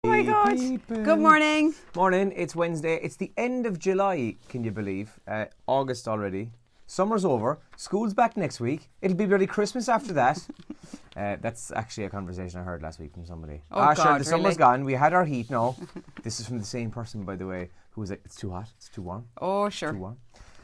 Oh my God. Good morning. Morning, it's Wednesday. It's the end of July, can you believe? August already. Summer's over. School's back next week. It'll be bloody Christmas after that. That's actually a conversation I heard last week from somebody. God, sure, the summer's really? gone. We had our heat now. This is from the same person, by the way, who was like, it's too hot, it's too warm. Oh, sure. Too warm.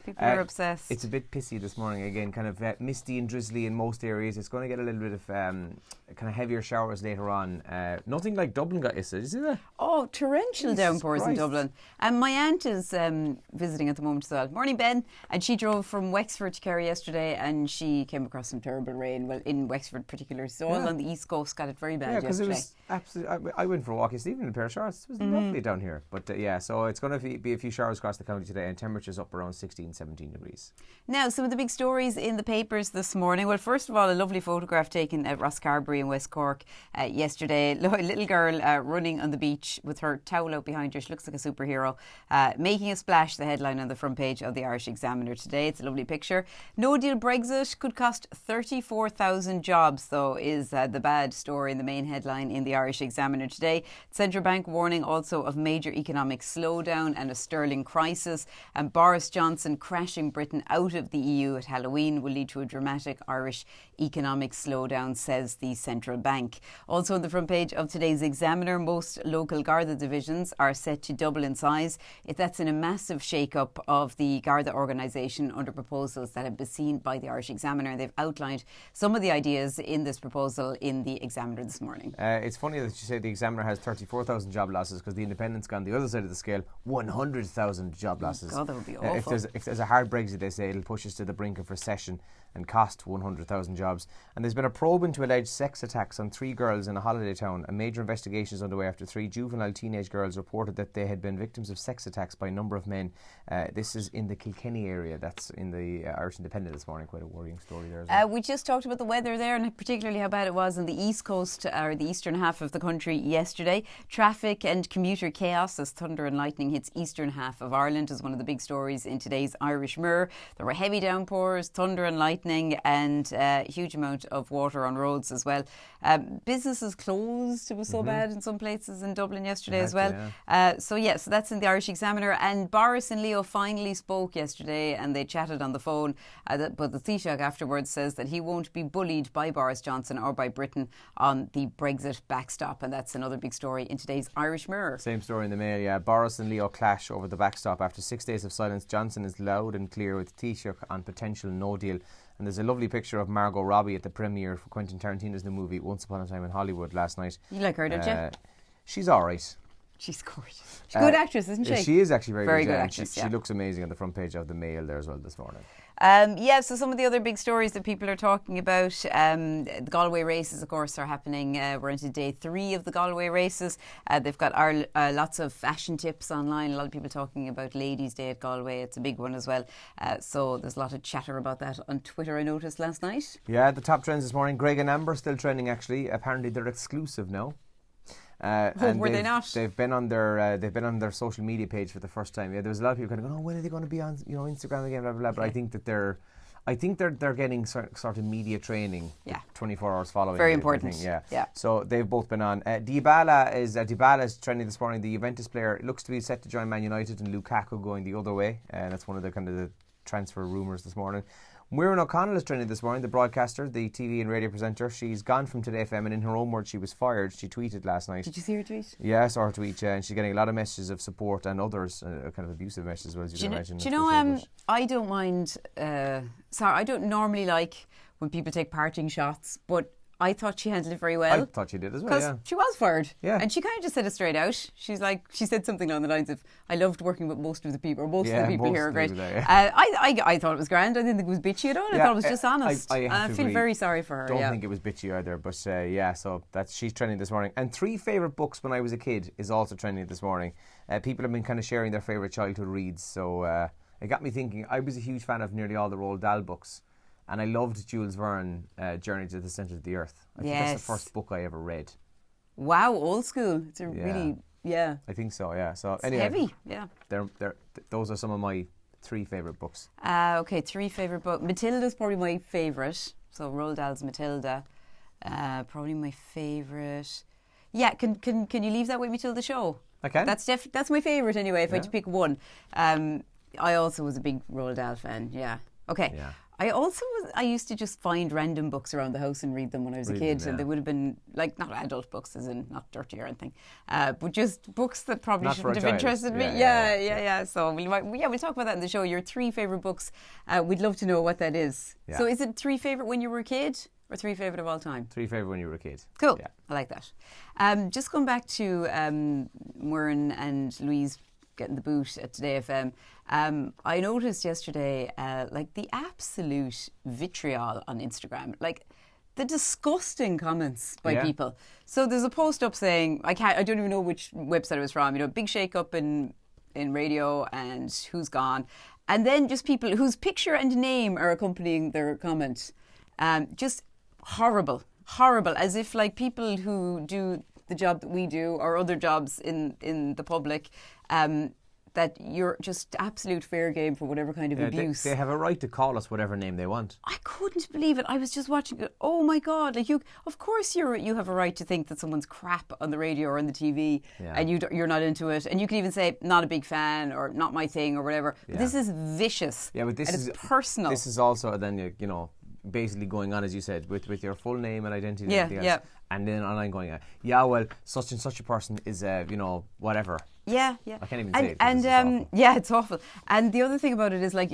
People are obsessed. It's a bit pissy this morning again, kind of misty and drizzly in most areas. It's going to get a little bit of kind of heavier showers later on. Nothing like Dublin got yesterday, did you see that? Oh, torrential downpours in Christ. Dublin. And my aunt is visiting at the moment as well. Morning, Ben. And she drove from Wexford to Kerry yesterday and she came across some terrible rain. Well, in Wexford particularly. So all on the East Coast got it very bad Yeah, because it yesterday. was absolutely. I went for a walk yesterday evening in a pair of shorts. It was lovely down here. But so it's going to be a few showers across the county today, and temperatures up around 16, 17 degrees. Now, some of the big stories in the papers this morning. Well, first of all, a lovely photograph taken at Rosscarbery in West Cork yesterday. A little girl running on the beach with her towel out behind her. She looks like a superhero. Making a splash, the headline on the front page of the Irish Examiner today. It's a lovely picture. No deal Brexit could cost 34,000 jobs, though, is the bad story in the main headline in the Irish Examiner today. Central Bank warning also of major economic slowdown and a sterling crisis. And Boris Johnson crashing Britain out of the EU at Halloween will lead to a dramatic Irish economic slowdown, says the central bank. Also on the front page of today's Examiner, most local Garda divisions are set to double in size. That's in a massive shake-up of the Garda organisation under proposals that have been seen by the Irish Examiner. They've outlined some of the ideas in this proposal in the Examiner this morning. It's funny that you say the Examiner has 34,000 job losses because the Independent's gone the other side of the scale, 100,000 job losses. God, that would be awful. If there's a hard Brexit, they say it'll push us to the brink of recession and cost 100,000 jobs. And there's been a probe into alleged sex attacks on 3 girls in a holiday town. A major investigation is underway after 3 juvenile teenage girls reported that they had been victims of sex attacks by a number of men. This is in the Kilkenny area. That's in the Irish Independent this morning. Quite a worrying story there as well. We just talked about the weather there and particularly how bad it was on the east coast or the eastern half of the country yesterday. Traffic and commuter chaos as thunder and lightning hits eastern half of Ireland is one of the big stories in today's Irish Mirror. There were heavy downpours, thunder and lightning and a huge amount of water on roads as well. Businesses closed. It was so bad in some places in Dublin yesterday as well. So that's in the Irish Examiner. And Boris and Leo finally spoke yesterday and they chatted on the phone. But the Taoiseach afterwards says that he won't be bullied by Boris Johnson or by Britain on the Brexit backstop. And that's another big story in today's Irish Mirror. Same story in the Mail, yeah. Boris and Leo clash over the backstop. After 6 days of silence, Johnson is loud and clear with Taoiseach on potential no deal. And there's a lovely picture of Margot Robbie at the premiere for Quentin Tarantino's new movie Once Upon a Time in Hollywood last night. You like her, don't you? She's all right. She's gorgeous. She's a good actress, isn't she? She is actually very good. Actress, she looks amazing on the front page of the Mail there as well this morning. So some of the other big stories that people are talking about, the Galway races, of course, are happening. We're into day 3 of the Galway races. They've got lots of fashion tips online. A lot of people talking about Ladies' Day at Galway. It's a big one as well. So there's a lot of chatter about that on Twitter, I noticed last night. Yeah, the top trends this morning. Greg and Amber still trending, actually. Apparently they're exclusive now. Were they not? They've been on their social media page for the first time. Yeah, there was a lot of people kind of going, "Oh, when are they going to be on Instagram again?" Blah blah blah. But I think that they're getting sort of media training. Yeah. 24 hours following. Very important. Yeah. So they've both been on. Dybala is trending this morning. The Juventus player looks to be set to join Man United, and Lukaku going the other way. And that's one of the kind of the transfer rumours this morning. Muireann O'Connell is trending this morning, the broadcaster, the TV and radio presenter. She's gone from Today FM, and in her own words, she was fired. She tweeted last night. Did you see her tweet? Yeah, I saw her tweet, and she's getting a lot of messages of support and others, kind of abusive messages as well, as you can imagine. Do you know, I don't mind, I don't normally like when people take parting shots, but I thought she handled it very well. I thought she did as well, yeah. She was fired. Yeah. And she kind of just said it straight out. She said something along the lines of, I loved working with most of the people, or most of the people here are great. I thought it was grand. I didn't think it was bitchy at all. I thought it was just honest. I feel very sorry for her. Don't think it was bitchy either, but so she's trending this morning. And 3 favourite books when I was a kid is also trending this morning. People have been kind of sharing their favourite childhood reads, so it got me thinking. I was a huge fan of nearly all the Roald Dahl books. And I loved Jules Verne, Journey to the Centre of the Earth. I think that's the first book I ever read. Wow, old school. It's a really, I think so, yeah. So it's anyway, heavy, yeah. Those are some of my 3 favourite books. Okay, 3 favourite books. Matilda's probably my favourite. So Roald Dahl's Matilda. Probably my favourite. Yeah, can you leave that with me till the show? Okay. That's my favourite anyway, if I had to pick one. I also was a big Roald Dahl fan, yeah. Okay. Yeah. I used to just find random books around the house and read them when I was a kid, and they would have been like not adult books, as in not dirty or anything, but just books that probably Not shouldn't for a have child. interested me. Yeah. So we'll talk about that in the show. Your 3 favourite books. We'd love to know what that is. Yeah. So is it 3 favourite when you were a kid, or 3 favourite of all time? 3 favourite when you were a kid. Cool. Yeah. I like that. Just going back to Muireann and Louise getting the boot at Today FM. I noticed yesterday, like the absolute vitriol on Instagram, like the disgusting comments by people. So there's a post up saying, I don't even know which website it was from. Big shake up in radio and who's gone, and then just people whose picture and name are accompanying their comment. Just horrible, as if like people who do the job that we do or other jobs in the public, that you're just absolute fair game for whatever kind of abuse. They have a right to call us whatever name they want. I couldn't believe it. I was just watching it. Oh my God! Like of course you have a right to think that someone's crap on the radio or on the TV, and you're not into it, and you can even say not a big fan or not my thing or whatever. But this is vicious. Yeah, but this is personal. This is also then basically going on, as you said, with your full name and identity. And then online going, well, such and such a person is whatever. Yeah. I can't even say it. And it's awful. And the other thing about it is, like,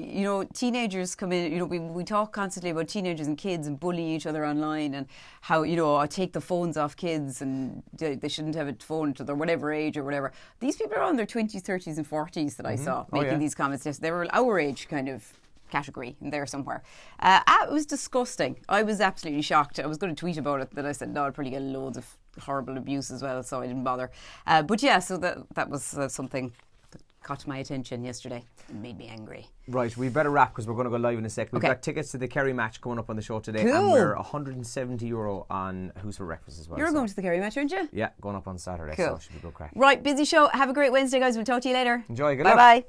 teenagers come in. We talk constantly about teenagers and kids and bullying each other online, and how I take the phones off kids and they shouldn't have a phone until they're whatever age or whatever. These people are on their 20s, 30s, and 40s that I saw making these comments. They were our age kind of category in there somewhere. It was disgusting. I was absolutely shocked. I was going to tweet about it, that I said, no, I'll probably get loads of horrible abuse as well, so I didn't bother. But yeah, so that was something that caught my attention yesterday and made me angry. Right, we better wrap because we're going to go live in a sec. We've got tickets to the Kerry match coming up on the show today, and we're €170 on Who's for Breakfast as well. You're going to the Kerry match, aren't you? Yeah, going up on Saturday, so it should be good crack. Right, busy show. Have a great Wednesday, guys. We'll talk to you later. Enjoy, good luck. Bye-bye.